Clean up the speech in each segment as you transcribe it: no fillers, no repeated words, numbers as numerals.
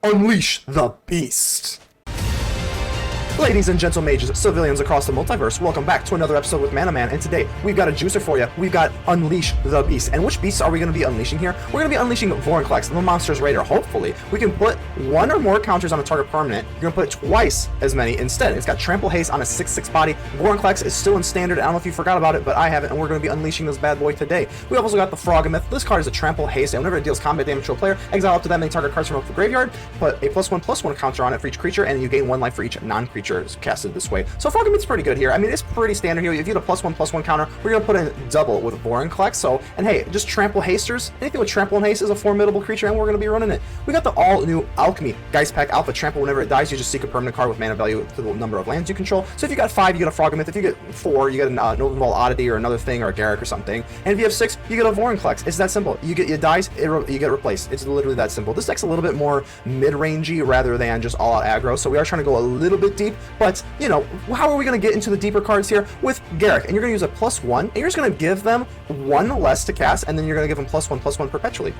Unleash the beast! Ladies and gentle mages, civilians across the multiverse, welcome back to another episode with ManaMan, and today we've got a juicer for you. We've got Unleash the Beast. And which beasts are we going to be unleashing here? We're going to be unleashing Vorinclex, the Monsters Raider. Hopefully, we can put one or more counters on a target permanent. You're going to put twice as many instead. It's got Trample Haste on a 6/6 body. Vorinclex is still in standard. I don't know if you forgot about it, but I haven't, and we're going to be unleashing this bad boy today. We also got the Frogomyth. This card is a Trample Haste, and whenever it deals combat damage to a player, exile up to that many target cards from the graveyard, put a +1/+1 counter on it for each creature, and you gain 1 life for each non-creature casted this way. So Frogomyth's pretty good here. I mean, it's pretty standard here. If you get a +1/+1 counter, we're gonna put in double with Vorinclex. So, and hey, just Trample Hasters. Anything with Trample and Haste is a formidable creature, and we're gonna be running it. We got the all-new Alchemy Geist Pack Alpha. Trample whenever it dies, you just seek a permanent card with mana value to the number of lands you control. So if you got 5, you get a Frogomyth. If you get 4, you get an Novenval Oddity or another thing, or a Garruk or something. And if you have 6, you get a Vorinclex. It's that simple. You get it dies, you get replaced. It's literally that simple. This deck's a little bit more mid-rangey rather than just all-out aggro. So we are trying to go a little bit deep, but you know, how are we going to get into the deeper cards here with Garruk? And you're going to use a +1, and you're just going to give them 1 less to cast, and then you're going to give them +1/+1 perpetually.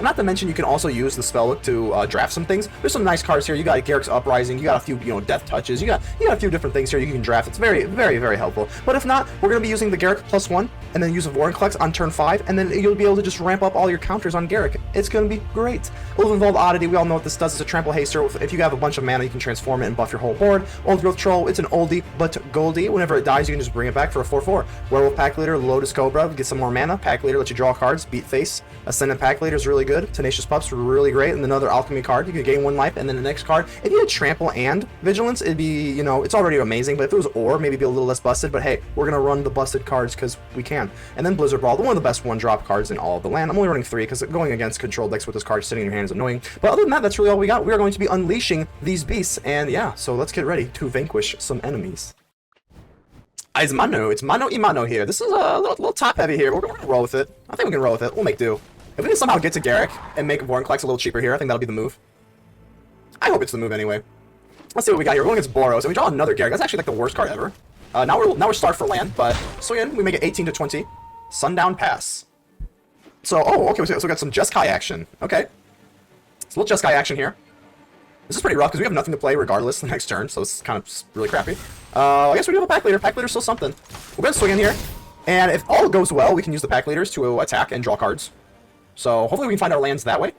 Not to mention, you can also use the spellbook to draft some things. There's some nice cards here. You got Garruk's Uprising. You got a few, death touches. You got a few different things here you can draft. It's very, very, very helpful. But if not, we're going to be using the Garruk +1, and then use a Vorinclex on turn 5, and then you'll be able to just ramp up all your counters on Garruk. It's going to be great. Novenval Oddity, we all know what this does. It's a Trample Haster. If you have a bunch of mana, you can transform it and buff your whole board. Old Growth Troll, it's an oldie but goldie. Whenever it dies, you can just bring it back for a 4/4. Werewolf Pack Leader, Lotus Cobra, get some more mana. Pack Leader lets you draw cards. Beat Face. Ascendant Pack Leader is really good. Tenacious Pups, really great. And another Alchemy card, you can gain 1 life. And then the next card, if you had Trample and Vigilance, it'd be, it's already amazing. But if it was Ore, maybe be a little less busted. But hey, we're going to run the busted cards because we can. And then Blizzard Brawl, one of the best 1-drop cards in all of the land. I'm only running 3 because going against control decks with this card sitting in your hand is annoying. But other than that, that's really all we got. We are going to be unleashing these beasts. And yeah, so let's get ready to vanquish some enemies. It's mano y mano here. This is a little top heavy here. We're going to roll with it. I think we can roll with it. We'll make do. If we can somehow get to Garruk and make Vorinclex a little cheaper here, I think that'll be the move. I hope it's the move anyway. Let's see what we got here. We're going against Boros, and we draw another Garruk. That's actually like the worst card ever. Now we're starved for land, but so again, we make it 18 to 20. Sundown Pass. So, okay, so we got some Jeskai action. Okay. It's a little Jeskai action here. This is pretty rough because we have nothing to play regardless the next turn, so it's kind of really crappy. I guess we do have a Pack Leader. Pack Leader's still something. We're going to swing in here, and if all goes well, we can use the Pack Leaders to attack and draw cards. So hopefully we can find our lands that way.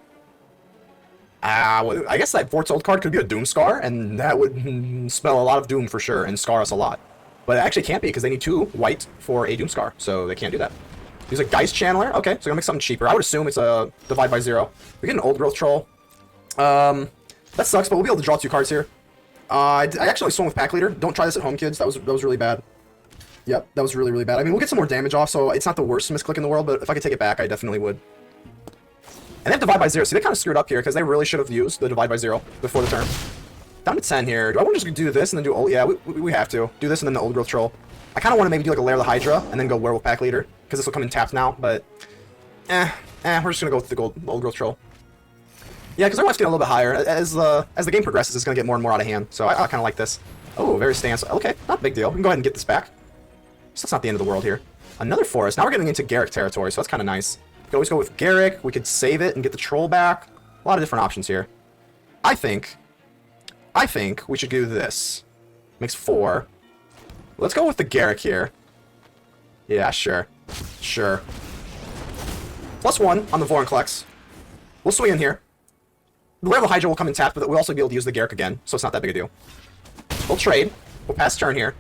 Well, I guess that Foretold card could be a Doomscar, and that would spell a lot of doom for sure and scar us a lot. But it actually can't be because they need 2 white for a Doomscar, so they can't do that. Use a Geist Channeler. Okay, so gonna make something cheaper. I would assume it's a Divide by 0. We get an Old Growth Troll. That sucks, but we'll be able to draw 2 cards here. I actually swung with Pack Leader. Don't try this at home, kids. That was really bad. Yep, that was really, really bad. I mean, we'll get some more damage off, so it's not the worst misclick in the world, but if I could take it back, I definitely would. And they have Divide by 0. See, they kind of screwed up here because they really should have used the Divide by 0 before the turn. Down to 10 here. Do I want to just do this and then do old? Yeah, we have to. Do this and then the Old Growth Troll. I kind of want to maybe do like a Lair of the Hydra and then go Werewolf Pack Leader because this will come in tapped now, but we're just going to go with the Old Growth Troll. Yeah, because our life's getting a little bit higher. As the game progresses, it's going to get more and more out of hand, so I kind of like this. Oh, very stance. Okay, not a big deal. We can go ahead and get this back. So that's not the end of the world here. Another forest. Now we're getting into Garruk territory, so that's kind of nice. We could always go with Garruk. We could save it and get the troll back. A lot of different options here. I think we should do this. Makes 4. Let's go with the Garruk here. Yeah, sure. Sure. +1 on the Vorinclex. We'll swing in here. The Lair of the Hydra will come in tapped, but we'll also be able to use the Garruk again, so it's not that big a deal. We'll trade. We'll pass turn here.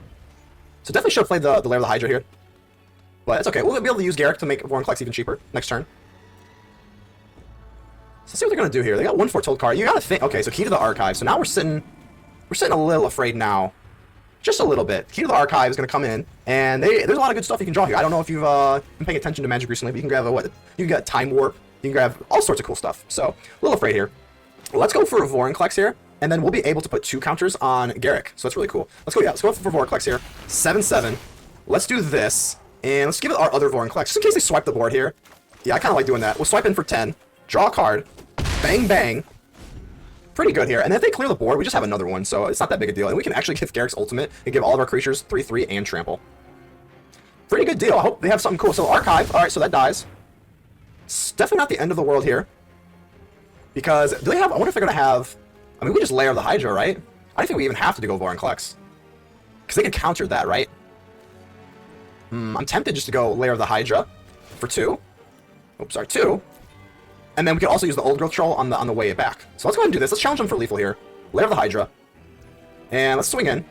So definitely should have played the Lair of the Hydra here. But it's okay. We'll be able to use Garruk to make Vorinclex even cheaper next turn. So let's see what they're going to do here. They got 1 Foretold card. You got to think... Okay, so Key to the Archive. So now we're sitting a little afraid now. Just a little bit. Key to the Archive is going to come in, and there's a lot of good stuff you can draw here. I don't know if you've been paying attention to Magic recently, but you can grab what? You can get Time Warp. You can grab all sorts of cool stuff. So, a little afraid here. Let's go for a Vorinclex here, and then we'll be able to put 2 counters on Garruk. So that's really cool. Let's go for Vorinclex here. 7/7. Let's do this, and let's give it our other Vorinclex, just in case they swipe the board here. Yeah, I kind of like doing that. We'll swipe in for 10, draw a card, bang, bang. Pretty good here. And if they clear the board, we just have another one, so it's not that big a deal. And we can actually give Garruk's ultimate and give all of our creatures 3/3 and trample. Pretty good deal. I hope they have something cool. So Archive. Alright, so that dies. It's definitely not the end of the world here. Because do they have? I wonder if they're gonna have. I mean, we just layer the Hydra, right? I don't think we even have to go Vorinclex. Because they can counter that, right? I'm tempted just to go layer the Hydra for 2. Oops, sorry, 2. And then we can also use the Old Growth Troll on the way back. So let's go ahead and do this. Let's challenge them for lethal here. Layer the Hydra. And let's swing in.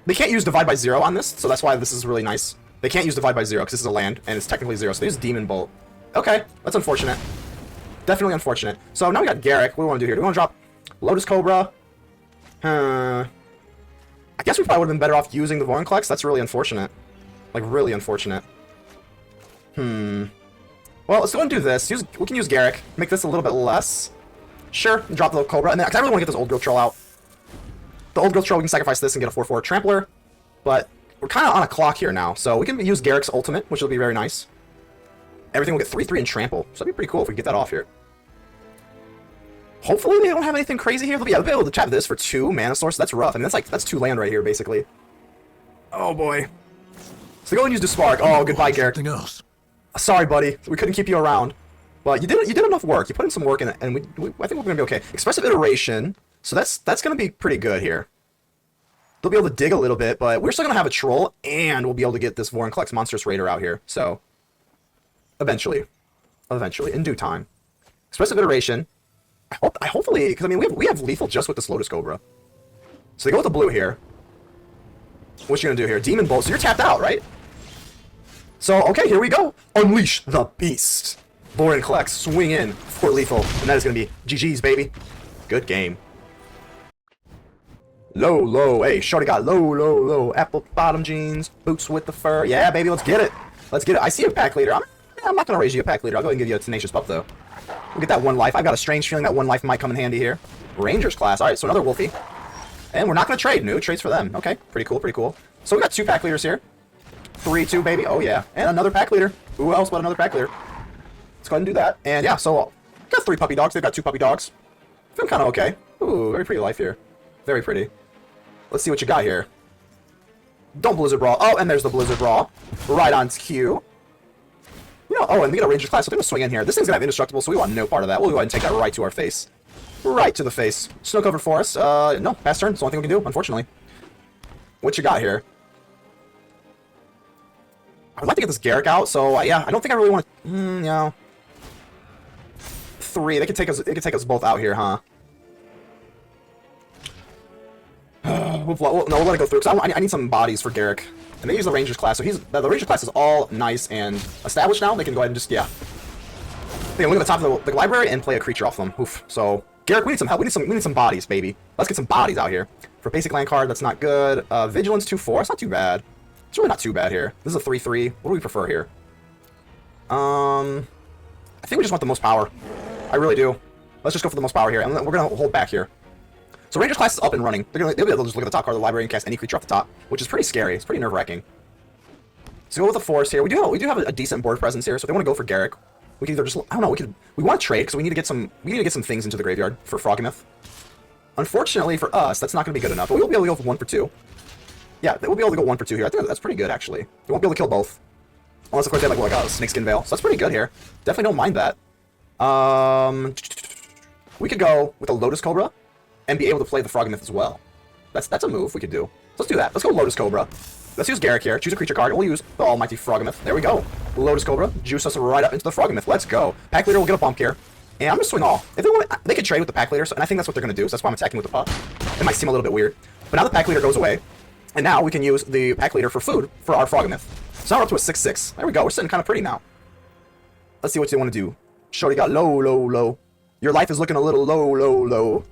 They can't use Divide by 0 on this, so that's why this is really nice. They can't use Divide by 0 because this is a land, and it's technically 0, so they use Demon Bolt. Okay, that's unfortunate. Definitely unfortunate. So now we got Garrick. What do we want to do here? Do we want to drop Lotus Cobra? I guess we probably would have been better off using the Vorinclex. That's really unfortunate. Like, really unfortunate. Well, let's go and do this. We can use Garrick. Make this a little bit less. Sure, drop the Cobra. And then, 'cause I really want to get this Old Growth Troll out. The Old Growth Troll, we can sacrifice this and get a 4/4 Trampler. But we're kind of on a clock here now. So we can use Garrick's ultimate, which will be very nice. Everything will get 3/3 and Trample. So that'd be pretty cool if we get that off here. Hopefully they don't have anything crazy here. They'll be able to tap this for 2 mana source. That's rough. I mean, that's 2 land right here, basically. Oh, boy. So go and use the Spark. Oh, goodbye, Garrick. Something else. Sorry, buddy. We couldn't keep you around. But you did enough work. You put in some work in it, and I think we're going to be okay. Expressive Iteration. So that's going to be pretty good here. They'll be able to dig a little bit, but we're still going to have a Troll, and we'll be able to get this Vorinclex Monstrous Raider out here. So, eventually, in due time. Expressive Iteration. Hopefully, because I mean, we have lethal just with this Lotus Cobra. So they go with the blue here. What you gonna do here? Demon Bolt. So you're tapped out, right? So, okay, here we go. Unleash the Beast. Vorinclex, swing in for lethal. And that is gonna be GG's, baby. Good game. Low. Hey, shorty got low. Apple bottom jeans, boots with the fur. Yeah, baby, let's get it. I see a pack leader. I'm not gonna raise you a pack leader. I'll go ahead and give you a Tenacious Pup, though. We'll get that 1 life. I've got a strange feeling that 1 life might come in handy here. Rangers class. Alright, so another Wolfie. And we're not going to trade. No trades for them. Okay, pretty cool. So we got 2 pack leaders here. 3-2, baby. Oh, yeah. And another pack leader. Who else but another pack leader? Let's go ahead and do that. And yeah, so we got 3 puppy dogs. They've got 2 puppy dogs. Feeling kind of okay. Ooh, very pretty life here. Very pretty. Let's see what you got here. Don't Blizzard Brawl. Oh, and there's the Blizzard Brawl. Right on cue. You know, oh, and we got a Rangers class, so they're going to swing in here. This thing's going to have Indestructible, so we want no part of that. We'll go ahead and take that right to our face. Right to the face. Snow-covered forest. No, pass turn. It's the only thing we can do, unfortunately. What you got here? I would like to get this Garrick out, so yeah, I don't think I really want to... no. 3. They could take us both out here, huh? No, we'll let it go through, because I need some bodies for Garrick. And they use the Rangers class, so the Rangers class is all nice and established now. They can go ahead and just, yeah. They can look at the top of the library and play a creature off them. Oof. So, Garrick, we need some help. We need some bodies, baby. Let's get some bodies out here. For basic land card, that's not good. Vigilance 2/4, it's not too bad. It's really not too bad here. This is a 3/3. What do we prefer here? I think we just want the most power. I really do. Let's just go for the most power here, and we're going to hold back here. So Rangers class is up and running. They'll be able to just look at the top card of the library and cast any creature off the top, which is pretty scary. It's pretty nerve-wracking. So go with the forest here. We do have a decent board presence here, so if they want to go for Garrick, we can either just, I don't know, we want to trade because we need to get some things into the graveyard for Froggamith. Unfortunately for us, that's not going to be good enough, but we'll be able to go for 1 for 2. Yeah, we'll be able to go 1 for 2 here. I think that's pretty good, actually. We won't be able to kill both. Unless, of course, they have like a Snakeskin Veil. So that's pretty good here. Definitely don't mind that. We could go with a Lotus Cobra and be able to play the Froggamith as well. That's a move we could do. So let's do that. Let's go Lotus Cobra. Let's use Garrick here. Choose a creature card. We'll use the almighty Froggamith. There we go. Lotus Cobra. Juice us right up into the Froggamith. Let's go. Pack Leader will get a bump here. And I'm going to swing all. If they want, they could trade with the Pack Leader, and I think that's what they're going to do. So that's why I'm attacking with the pup. It might seem a little bit weird. But now the Pack Leader goes away. And now we can use the Pack Leader for food for our Froggamith. So now we're up to a 6/6. There we go. We're sitting kind of pretty now. Let's see what they want to do. Shorty got low. Your life is looking a little low.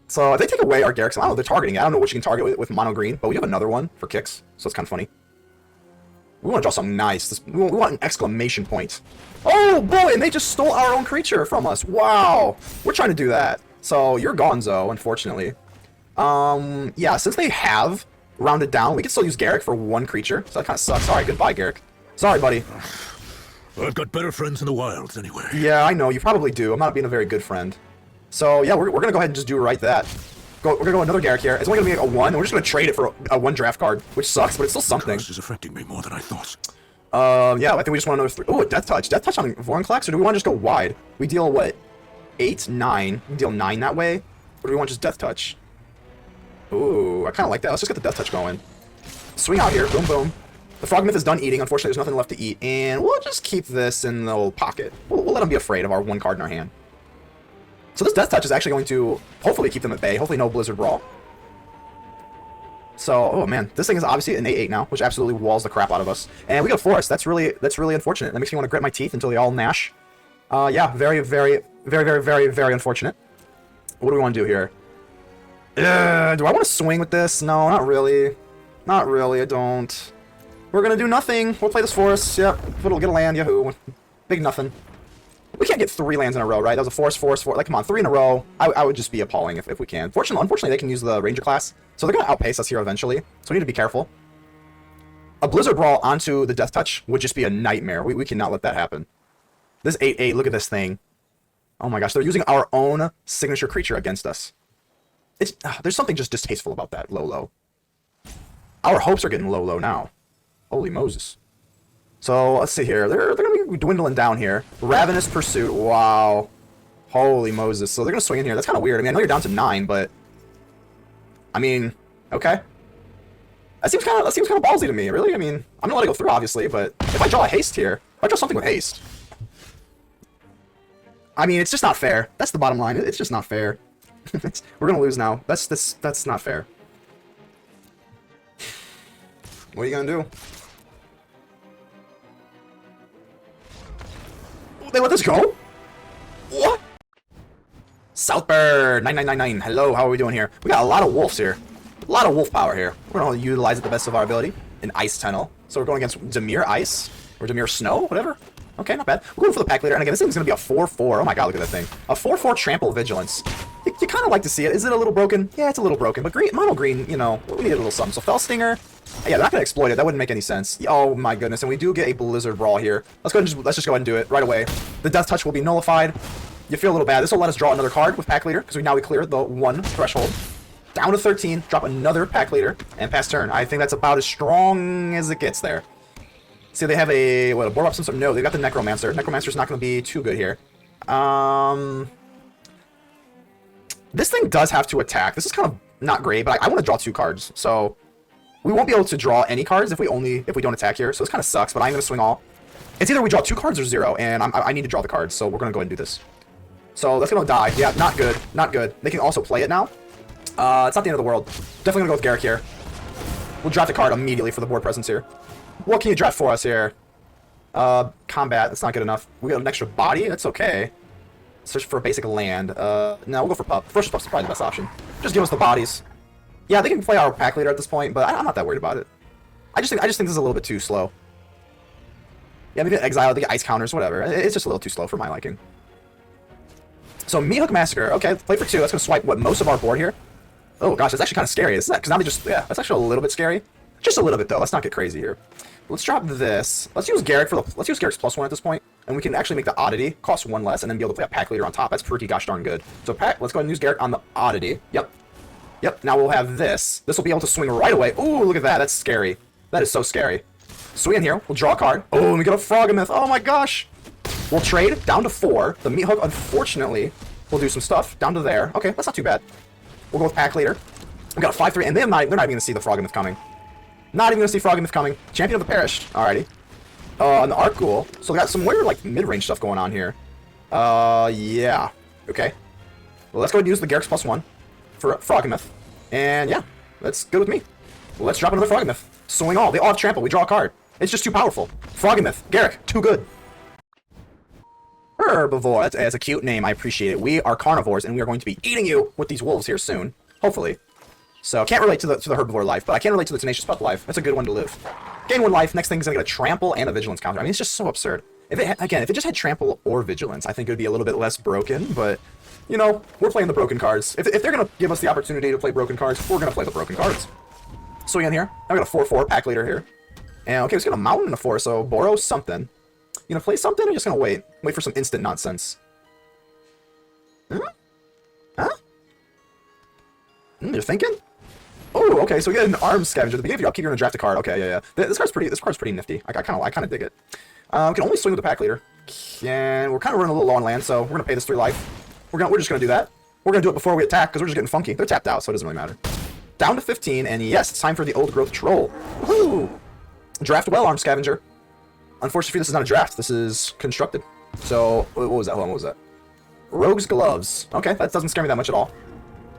So if they take away our Garrick, I don't know, they're targeting it. I don't know what you can target with mono green, but we have another one for kicks, so it's kind of funny. We want to draw something nice. We want an exclamation point. Oh boy, and they just stole our own creature from us. Wow. We're trying to do that. So you're gonzo, unfortunately. Yeah, since they have rounded down, we can still use Garrick for 1 creature, so that kind of sucks. Alright, goodbye, Garrick. Sorry, buddy. I've got better friends in the wilds, anyway. Yeah, I know. You probably do. I'm not being a very good friend. So, yeah, we're going to go ahead and just do right that. We're going to go another Garrick here. It's only going to be a 1, and we're just going to trade it for a 1 draft card, which sucks, but it's still something. This is affecting me more than I thought. Yeah, I think we just want another 3. Oh, a Death Touch. Death Touch on Vorinclex, or do we want to just go wide? We deal, what, 8, 9? We deal 9 that way? Or do we want just Death Touch? Ooh, I kind of like that. Let's just get the Death Touch going. Swing out here. Boom, boom. The Frogmyth is done eating. Unfortunately, there's nothing left to eat. And we'll just keep this in the old pocket. We'll let them be afraid of our 1 card in our hand. So this Death Touch is actually going to hopefully keep them at bay. Hopefully no Blizzard Brawl. So, oh man, this thing is obviously an 8/8 now, which absolutely walls the crap out of us. And we got a Forest. That's really unfortunate. That makes me want to grit my teeth until they all gnash. Yeah, very unfortunate. What do we want to do here? Do I want to swing with this? No, not really. Not really, I don't. We're gonna do nothing. We'll play this Forest. Yep, if it'll get a land, yahoo. Big nothing. We can't get 3 lands in a row, right? That was a Forest. Like, come on, 3 in a row. I would just be appalling if we can. Unfortunately, they can use the Ranger class, so they're going to outpace us here eventually. So we need to be careful. A Blizzard Brawl onto the Death Touch would just be a nightmare. We cannot let that happen. This 8/8, look at this thing. Oh my gosh, they're using our own signature creature against us. There's something just distasteful about that, low. Our hopes are getting low now. Holy Moses. So, let's see here. They're going to be dwindling down here. Ravenous Pursuit. Wow. Holy Moses. So they're going to swing in here. That's kind of weird. I mean, I know you're down to 9, but... I mean, okay. That seems kind of ballsy to me, really. I mean, I'm going to let it go through, obviously, but if I draw a haste here, if I draw something with haste... I mean, it's just not fair. That's the bottom line. It's just not fair. We're going to lose now. That's not fair. What are you going to do? They let this go? What? Southbird 9999. Hello, how are we doing here? We got a lot of wolves here. A lot of wolf power here. We're going to utilize it the best of our ability. An Ice Tunnel. So we're going against Dimir Ice. Or Dimir Snow, whatever. Okay, not bad. We're going for the Pack Leader. And again, this thing's going to be a 4/4. Oh my god, look at that thing. A 4/4 Trample Vigilance. You kind of like to see it. Is it a little broken? Yeah, it's a little broken. But green, mono green, you know, we need a little something. So Fell Stinger. Yeah, they're not going to exploit it. That wouldn't make any sense. Oh my goodness. And we do get a Blizzard Brawl here. Let's just go ahead and do it right away. The Death Touch will be nullified. You feel a little bad. This will let us draw another card with Pack Leader, because we cleared the 1 threshold. Down to 13, drop another Pack Leader, and pass turn. I think that's about as strong as it gets there. See, they have a board up some sort. No, they got the Necromancer. Necromancer's not going to be too good here. This thing does have to attack. This is kind of not great, but I want to draw 2 cards. So we won't be able to draw any cards if we don't attack here. So this kind of sucks, but I'm going to swing all. It's either we draw 2 cards or 0, and I need to draw the cards. So we're going to go ahead and do this. So that's going to die. Yeah, not good. Not good. They can also play it now. It's not the end of the world. Definitely going to go with Garrick here. We'll draft a card immediately for the board presence here. What can you draft for us here? Combat. That's not good enough. We got an extra body. That's okay. Search for a basic land. No, we'll go for Pup. First Pup's probably the best option. Just give us the bodies. Yeah, they can play our Pack Leader at this point, but I'm not that worried about it. I just think this is a little bit too slow. Yeah, maybe exile, they get ice counters, whatever. It's just a little too slow for my liking. So Meathook Massacre. Okay, play for 2. That's gonna swipe most of our board here. Oh gosh, that's actually kind of scary. Isn't that? Because now they just that's actually a little bit scary. Just a little bit though. Let's not get crazy here. Let's drop this. Let's use Garrick let's use Garrick's +1 at this point, and we can actually make the Oddity cost 1 less, and then be able to play a Pack Leader on top. That's pretty gosh darn good. So let's go ahead and use Garrick on the Oddity. Yep. Now we'll have this. This will be able to swing right away. Ooh, look at that. That's scary. That is so scary. Swing in here. We'll draw a card. Oh, and we get a Frogmyth. Oh my gosh. We'll trade down to 4. The Meathook, unfortunately, will do some stuff down to there. Okay, that's not too bad. We'll go with Pack Leader. We got a 5/3, and they're not even going to see the Frogmyth coming. Not even going to see Frogmyth coming. Champion of the Parish. Alrighty. And the Arcghoul. So we got some weird, like, mid-range stuff going on here. Yeah. Okay. Well, let's go ahead and use the Garrick's +1 for Frogmyth. And yeah, that's good with me. Well, let's drop another Frogmyth. Swing all. They all have trample. We draw a card. It's just too powerful. Frogmyth. Garrick. Too good. Herbivore. That's a cute name. I appreciate it. We are carnivores, and we are going to be eating you with these wolves here soon. Hopefully. So, can't relate to the herbivore life, but I can relate to the tenacious pup life. That's a good one to live. Gain 1 life. Next thing is going to get a trample and a vigilance counter. I mean, it's just so absurd. If it just had trample or vigilance, I think it would be a little bit less broken, but... You know, we're playing the broken cards. If they're going to give us the opportunity to play broken cards, we're going to play the broken cards. Swing in here. I've got a 4/4 Pack Leader here. And, okay, it's got a Mountain and a 4, so borrow something. You gonna play something, or just gonna wait? Wait for some instant nonsense. Huh? Huh? You're thinking? Oh, Ooh, okay, so we get an arms scavenger. At the beginning of your upkeep, you're gonna draft a card. Okay, yeah. This card's pretty nifty. I kind of dig it. We can only swing with the pack leader. And we're kind of running a little low on land, so we're gonna pay this 3 life. We're just gonna do that. We're gonna do it before we attack, because we're just getting funky. They're tapped out, so it doesn't really matter. Down to 15, and yes, it's time for the Old Growth Troll. Woohoo! Draft well, arm scavenger. Unfortunately, this is not a draft. This is constructed. So, what was that? Hold on, what was that? Rogue's Gloves. Okay, that doesn't scare me that much at all.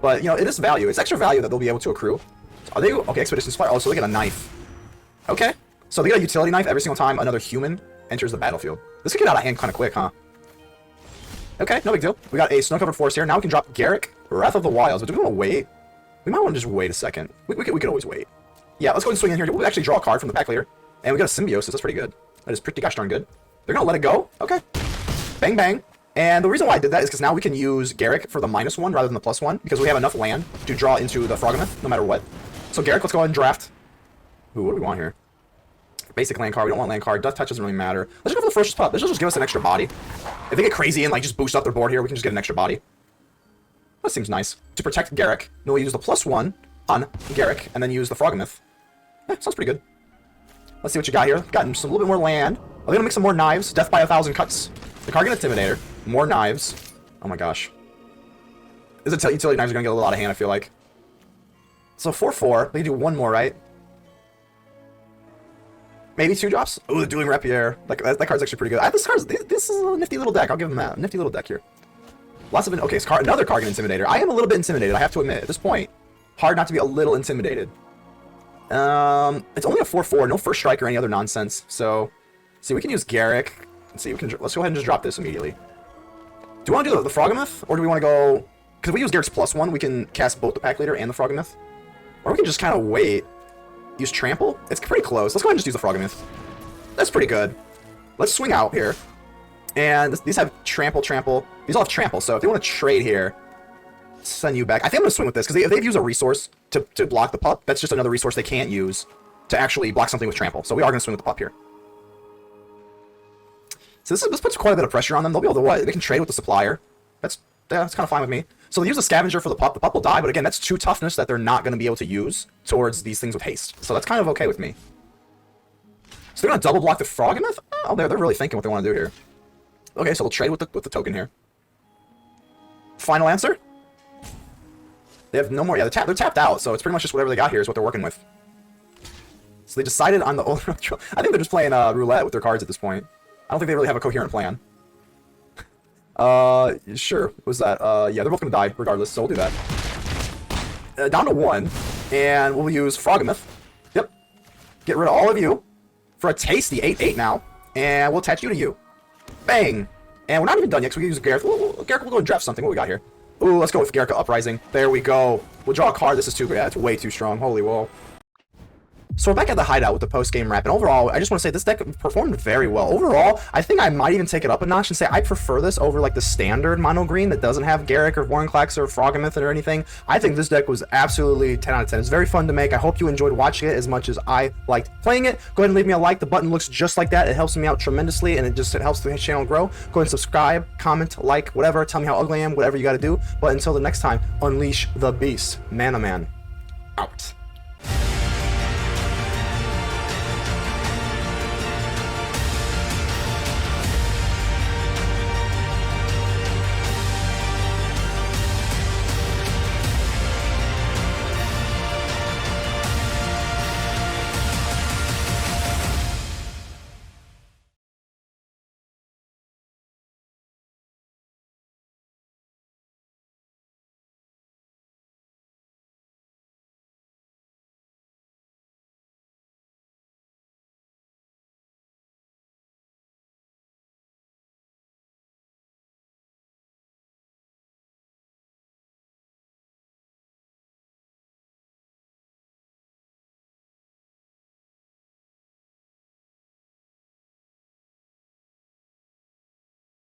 But, you know, it is value. It's extra value that they'll be able to accrue. Are they... Okay, Expedition Supply. Oh, so they get a knife. Okay. So they get a utility knife every single time another human enters the battlefield. This could get out of hand kind of quick, huh? Okay, no big deal. We got a snow-covered forest here. Now we can drop Garrick, Wrath of the Wilds. But do we want to wait? We might want to just wait a second. We could always wait. Yeah, let's go ahead and swing in here. We'll actually draw a card from the pack later. And we got a Symbiosis. That's pretty good. That is pretty gosh darn good. They're going to let it go? Okay. Bang, bang. And the reason why I did that is because now we can use Garrick for the -1 rather than the +1, because we have enough land to draw into the Frogometh, no matter what. So Garrick, let's go ahead and draft. Ooh, what do we want here? Basic land card. We don't want land card. Death Touch doesn't really matter. Let's just go for the Ferocious Pup. Let's just give us an extra body. If they get crazy and like just boost up their board here, we can just get an extra body. That seems nice. To protect Garrick, then we'll use the +1 on Garrick, and then use the Frogometh. Yeah, sounds pretty good. Let's see what you got here. Got some, a little bit more land. Are they gonna make some more knives? Death by 1,000 cuts. The Cargan Intimidator. More knives. Oh my gosh. This utility knives are gonna get a little out of hand, I feel like. So 4/4. They do one more, right? Maybe 2 drops? Ooh, the Dueling Rapier. That card's actually pretty good. This is a nifty little deck. I'll give them that. Nifty little deck here. Lots of... Okay, another Cargan Intimidator. I am a little bit intimidated, I have to admit. At this point, hard not to be a little intimidated. It's only a 4/4. No first strike or any other nonsense. So, see, we can use Garrick. Let's see, let's go ahead and just drop this immediately. Do we want to do the Frogometh? Or do we want to go... Because if we use Garrick's +1, we can cast both the pack leader and the Frogometh. Or we can just kind of wait. Use Trample? It's pretty close. Let's go ahead and just use the Frogometh. That's pretty good. Let's swing out here. And these have Trample. These all have Trample, so if they want to trade here, send you back. I think I'm going to swing with this, because if they've used a resource to block the pup, that's just another resource they can't use to actually block something with Trample. So we are going to swing with the pup here. So this puts quite a bit of pressure on them. They'll be able to what? They can trade with the supplier. That's kind of fine with me. So they use a scavenger for the pup. The pup will die, but again, that's 2 toughness that they're not going to be able to use towards these things with haste. So that's kind of okay with me. So they're going to double block the Frogometh? Oh, they're really thinking what they want to do here. Okay, so they'll trade with the token here. Final answer? They have no more. Yeah, they're tapped out, so it's pretty much just whatever they got here is what they're working with. So they decided on the old... I think they're just playing roulette with their cards at this point. I don't think they really have a coherent plan. Sure. What was that? Yeah, they're both gonna die regardless, so we'll do that. Down to 1, and we'll use Frogometh. Yep. Get rid of all of you for a tasty 8/8 now, and we'll attach you to you. Bang! And we're not even done yet, so we can use Garrick. Garrick will go and draft something. What we got here? Ooh, let's go with Garrick Uprising. There we go. We'll draw a card. This is too... Yeah, it's way too strong. Holy whoa. So we're back at the hideout with the post-game wrap, and overall, I just want to say this deck performed very well. Overall, I think I might even take it up a notch and say I prefer this over like the standard mono green that doesn't have Garrick or Vorinclex or Frogometh or anything. I think this deck was absolutely 10 out of 10. It's very fun to make. I hope you enjoyed watching it as much as I liked playing it. Go ahead and leave me a like. The button looks just like that. It helps me out tremendously, and it helps the channel grow. Go ahead and subscribe, comment, like, whatever. Tell me how ugly I am, whatever you got to do. But until the next time, unleash the beast. ManaMan out.